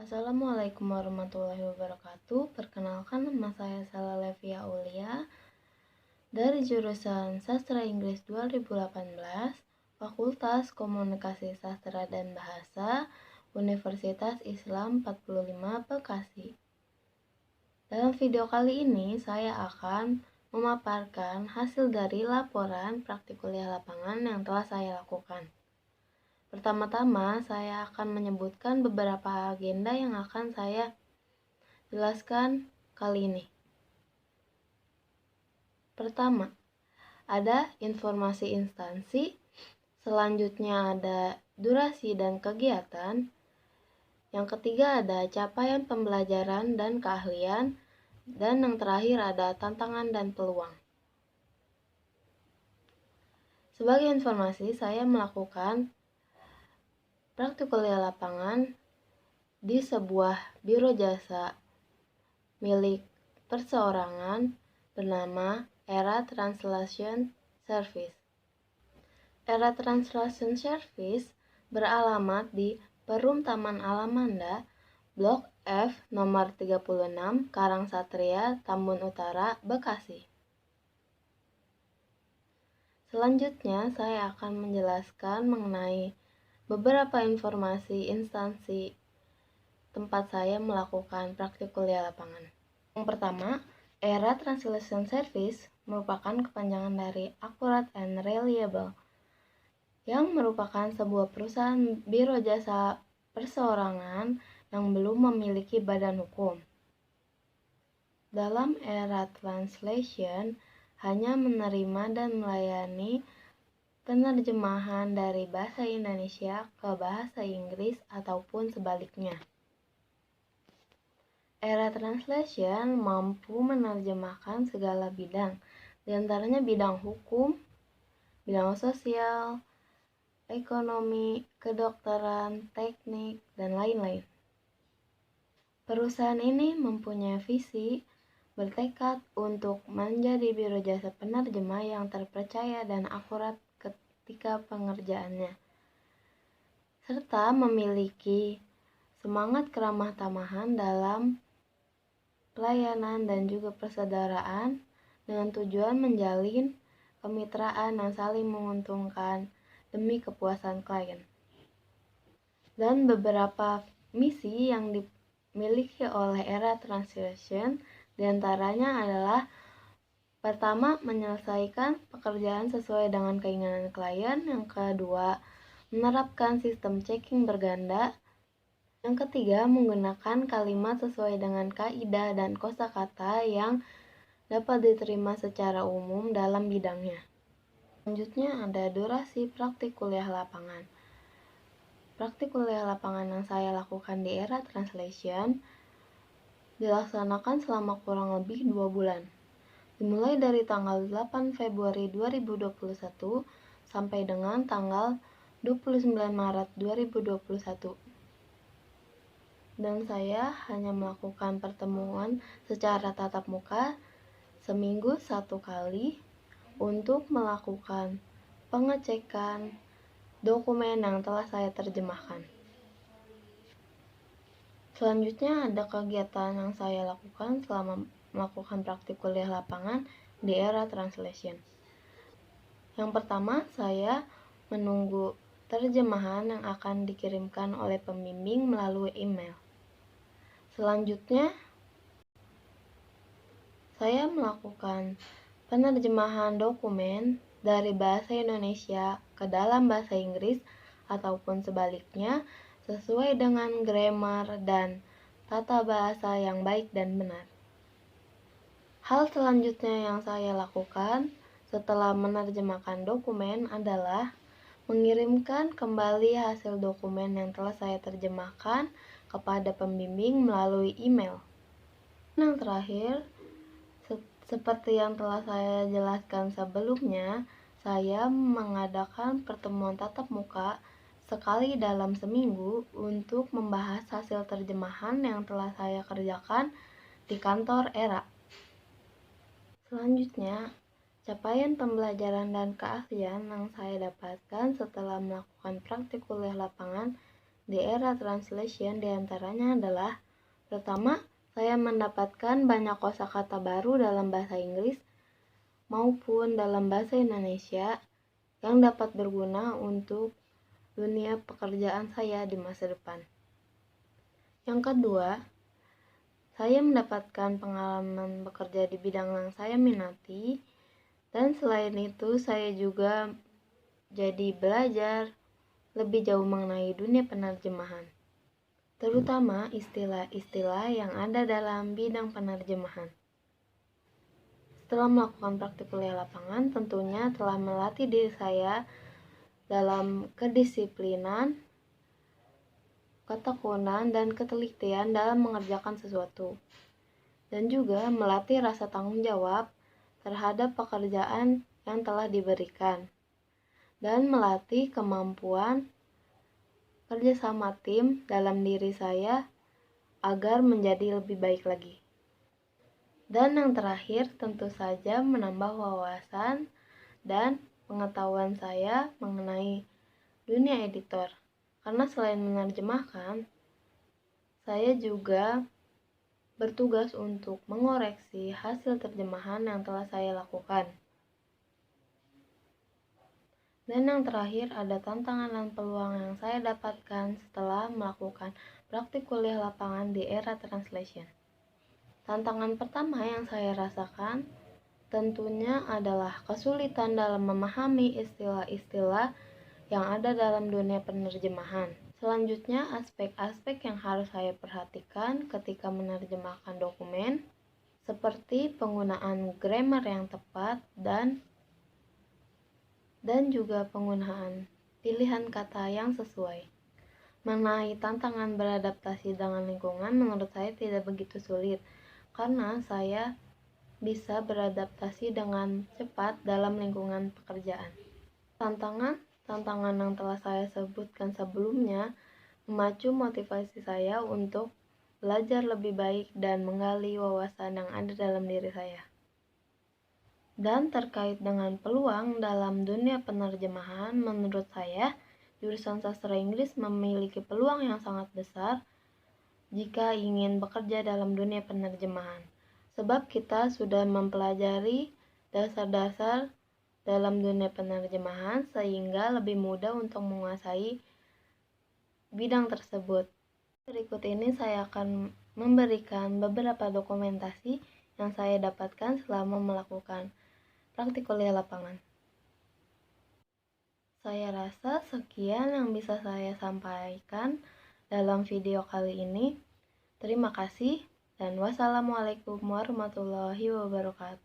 Assalamualaikum warahmatullahi wabarakatuh. Perkenalkan, nama saya Sala Levia Aulia dari jurusan Sastra Inggris 2018, Fakultas Komunikasi Sastra dan Bahasa, Universitas Islam 45 Bekasi. Dalam video kali ini, saya akan memaparkan hasil dari laporan praktik kuliah lapangan yang telah saya lakukan. Pertama-tama, saya akan menyebutkan beberapa agenda yang akan saya jelaskan kali ini. Pertama, ada informasi instansi, selanjutnya ada durasi dan kegiatan, yang ketiga ada capaian pembelajaran dan keahlian, dan yang terakhir ada tantangan dan peluang. Sebagai informasi, saya melakukan praktik kuliah lapangan di sebuah biro jasa milik perseorangan bernama Era Translation Service. Era Translation Service beralamat di Perum Taman Alamanda, Blok F nomor 36, Karangsatria, Tambun Utara, Bekasi. Selanjutnya, saya akan menjelaskan mengenai beberapa informasi instansi tempat saya melakukan praktik kuliah lapangan. Yang pertama, Era Translation Service merupakan kepanjangan dari Accurate and Reliable, yang merupakan sebuah perusahaan biro jasa perseorangan yang belum memiliki badan hukum. Dalam Era Translation, hanya menerima dan melayani penerjemahan dari bahasa Indonesia ke bahasa Inggris ataupun sebaliknya. Era Translation mampu menerjemahkan segala bidang, diantaranya bidang hukum, bidang sosial, ekonomi, kedokteran, teknik, dan lain-lain. Perusahaan ini mempunyai visi bertekad untuk menjadi biro jasa penerjemah yang terpercaya dan akurat ketika pengerjaannya, serta memiliki semangat keramah tamahan dalam pelayanan dan juga persaudaraan dengan tujuan menjalin kemitraan yang saling menguntungkan demi kepuasan klien. Dan beberapa misi yang dimiliki oleh Era Translation diantaranya adalah: pertama, menyelesaikan pekerjaan sesuai dengan keinginan klien. Yang kedua, menerapkan sistem checking berganda. Yang ketiga, menggunakan kalimat sesuai dengan kaidah dan kosakata yang dapat diterima secara umum dalam bidangnya. Selanjutnya ada durasi praktik kuliah lapangan. Praktik kuliah lapangan yang saya lakukan di Era Translation dilaksanakan selama kurang lebih 2 bulan. Dimulai dari tanggal 8 Februari 2021 sampai dengan tanggal 29 Maret 2021. Dan saya hanya melakukan pertemuan secara tatap muka seminggu 1 kali untuk melakukan pengecekan dokumen yang telah saya terjemahkan. Selanjutnya ada kegiatan yang saya lakukan selama melakukan praktik kuliah lapangan di Era Translation. Yang pertama, saya menunggu terjemahan yang akan dikirimkan oleh pembimbing melalui email. Selanjutnya, saya melakukan penerjemahan dokumen dari bahasa Indonesia ke dalam bahasa Inggris ataupun sebaliknya sesuai dengan grammar dan tata bahasa yang baik dan benar. Hal selanjutnya yang saya lakukan setelah menerjemahkan dokumen adalah mengirimkan kembali hasil dokumen yang telah saya terjemahkan kepada pembimbing melalui email. Yang terakhir, seperti yang telah saya jelaskan sebelumnya, saya mengadakan pertemuan tatap muka sekali dalam seminggu untuk membahas hasil terjemahan yang telah saya kerjakan di kantor Era. Selanjutnya, capaian pembelajaran dan keahlian yang saya dapatkan setelah melakukan praktik kuliah lapangan di era translation diantaranya adalah: pertama, saya mendapatkan banyak kosakata baru dalam bahasa Inggris maupun dalam bahasa Indonesia yang dapat berguna untuk dunia pekerjaan saya di masa depan. Yang kedua, saya mendapatkan pengalaman bekerja di bidang yang saya minati, dan selain itu saya juga jadi belajar lebih jauh mengenai dunia penerjemahan, terutama istilah-istilah yang ada dalam bidang penerjemahan. Setelah melakukan praktik kuliah lapangan, tentunya telah melatih diri saya dalam kedisiplinan, ketekunan, dan ketelitian dalam mengerjakan sesuatu, dan juga melatih rasa tanggung jawab terhadap pekerjaan yang telah diberikan, dan melatih kemampuan kerjasama tim dalam diri saya agar menjadi lebih baik lagi. Dan yang terakhir, tentu saja menambah wawasan dan pengetahuan saya mengenai dunia editor. Karena selain menerjemahkan, saya juga bertugas untuk mengoreksi hasil terjemahan yang telah saya lakukan. Dan yang terakhir, ada tantangan dan peluang yang saya dapatkan setelah melakukan praktik kuliah lapangan di era translation. Tantangan pertama yang saya rasakan tentunya adalah kesulitan dalam memahami istilah-istilah yang ada dalam dunia penerjemahan. Selanjutnya, aspek-aspek yang harus saya perhatikan ketika menerjemahkan dokumen, seperti penggunaan grammar yang tepat dan juga penggunaan pilihan kata yang sesuai. Mengenai tantangan beradaptasi dengan lingkungan, menurut saya tidak begitu sulit, karena saya bisa beradaptasi dengan cepat dalam lingkungan pekerjaan. Tantangan yang telah saya sebutkan sebelumnya memacu motivasi saya untuk belajar lebih baik dan menggali wawasan yang ada dalam diri saya. Dan terkait dengan peluang dalam dunia penerjemahan, menurut saya, jurusan sastra Inggris memiliki peluang yang sangat besar jika ingin bekerja dalam dunia penerjemahan. Sebab kita sudah mempelajari dasar-dasar dalam dunia penerjemahan sehingga lebih mudah untuk menguasai bidang tersebut. Berikut ini saya akan memberikan beberapa dokumentasi yang saya dapatkan selama melakukan praktik kuliah lapangan. Saya rasa sekian yang bisa saya sampaikan dalam video kali ini. Terima kasih dan wassalamualaikum warahmatullahi wabarakatuh.